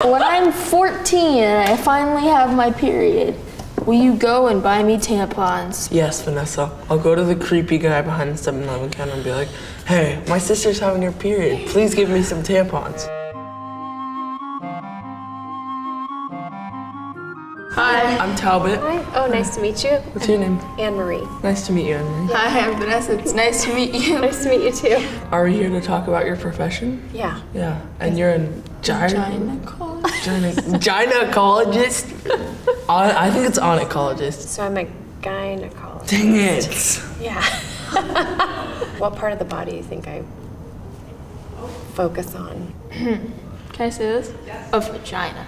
When I'm 14 and I finally have my period, will you go and buy me tampons? Yes, Vanessa. I'll go to the creepy guy behind the 7-Eleven counter and be like, hey, my sister's having her period. Please give me some tampons. Hi, I'm Talbot. Hi. Oh, nice to meet you. What's your name? Anne-Marie. Nice to meet you, Anne-Marie. Hi, I'm Vanessa. It's nice to meet you. Nice to meet you too. Are we here to talk about your profession? Yeah. Yeah, and you're a Gynecologist. gynecologist? I think it's gynecologist. So I'm a gynecologist. Dang it. Yeah. What part of the body do you think I focus on? Can I say this? Yes. A vagina.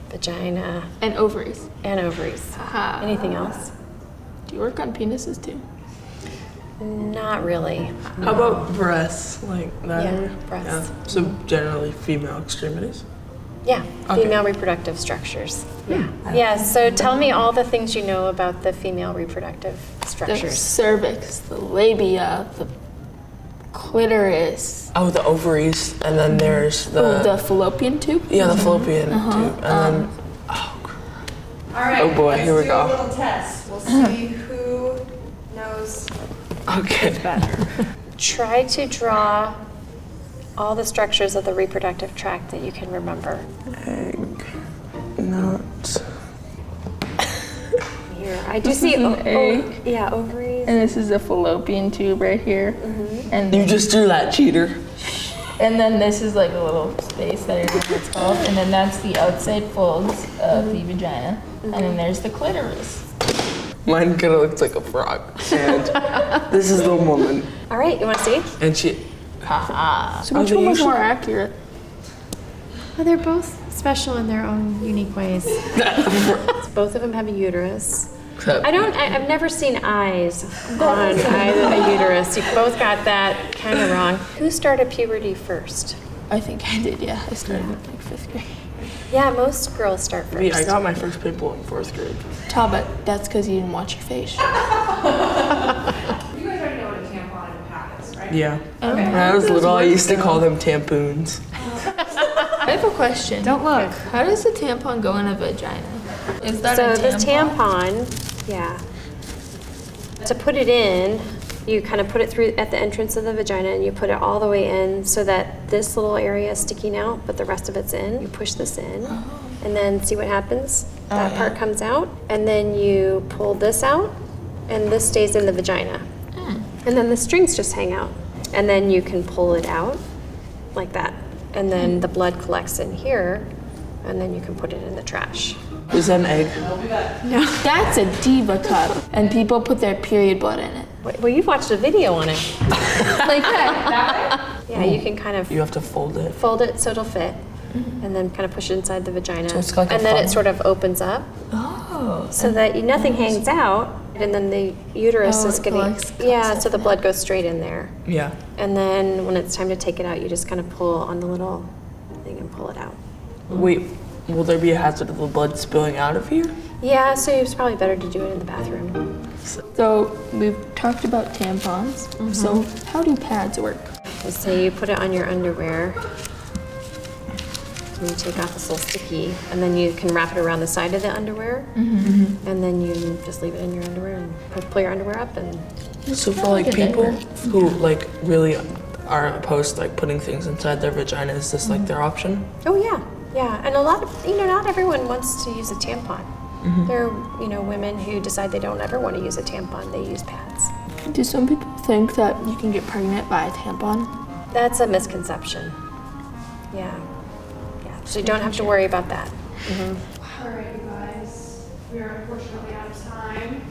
Vagina. And ovaries. And ovaries. Anything else? Do you work on penises too? Not really. How about breasts? Like that Yeah, area? breasts. Yeah. So generally female extremities? Yeah, Okay. female reproductive structures. Yeah. Yeah, so tell me all the things you know about the female reproductive The structures. cervix, the labia, the clitoris. Oh, the ovaries, and then there's The fallopian tube? yeah, the fallopian tube, and then All right. Oh boy, here we let's do go. a little test. We'll see who knows. okay. Try to draw all the structures of the reproductive tract that you can remember. Egg, nut. Here, I do This see is an egg. yeah, ovaries. And this is a fallopian tube right here. And You just drew that, cheater. and then this is like a little space that I don't know what it's called. And then that's the outside folds of the vagina. And then there's the clitoris. Mine kind of looks like a frog. And this is the woman, All right, you want to see? and she. Haha. So Are which they one was usually- more accurate? Well, they're both special in their own unique ways. Both of them have a uterus. Except I've never seen eyes on either a uterus. You both got that kind of wrong. Who started puberty first? I think I did, yeah. I started in like 5th grade. Yeah, most girls start first. me, I got my first pimple in 4th grade. Talbot, that's because you didn't watch your face. You guys already know what a tampon and a pad is, right? Yeah. When I was little, I used to call them tampoons. I have a question. Don't look. How does a tampon go in a vagina? Is that So a this tampon? tampon, yeah. To put it in, you kind of put it through at the entrance of the vagina and you put it all the way in so that this little area is sticking out, but the rest of it's in. You push this in and then see what happens. That part comes out and then you pull this out and this stays in the vagina. And then the strings just hang out. And then you can pull it out like that. And then the blood collects in here and then you can put it in the trash. Is that an egg? That's a diva cup, and people put their period blood in it. Well, you've watched a video on it. Like that. Yeah, you can kind of You have to fold it. fold it so it'll fit, and then kind of push it inside the vagina. So it's like a and then it funnel? sort of opens up Oh. so that nothing hangs out, and then the uterus Oh, is it getting, collects so the blood goes straight in there. Yeah. And then when it's time to take it out, you just kind of pull on the little thing and pull it out. Wait, will there be a hazard of the blood spilling out of here? Yeah, so it's probably better to do it in the bathroom. So we've talked about tampons. So how do pads work? Let's say you put it on your underwear. And you take off this little sticky, and then you can wrap it around the side of the underwear, and then you just leave it in your underwear and pull your underwear up. And So for like people who like really are opposed to like putting things inside their vagina, is this like their option? oh yeah, yeah, and a lot of not everyone wants to use a tampon. There are women who decide they don't ever want to use a tampon; they use pads. Do some people think that you can get pregnant by a tampon? That's a misconception. Yeah, yeah. So you don't have to worry about that. All right, you guys. We are unfortunately out of time.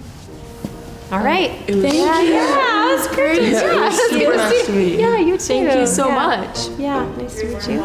All right. It was, Thank you. Yeah, that's great. yeah, it was super nice to meet you. Yeah, you too. Thank you so Yeah. much. Yeah, nice to meet you.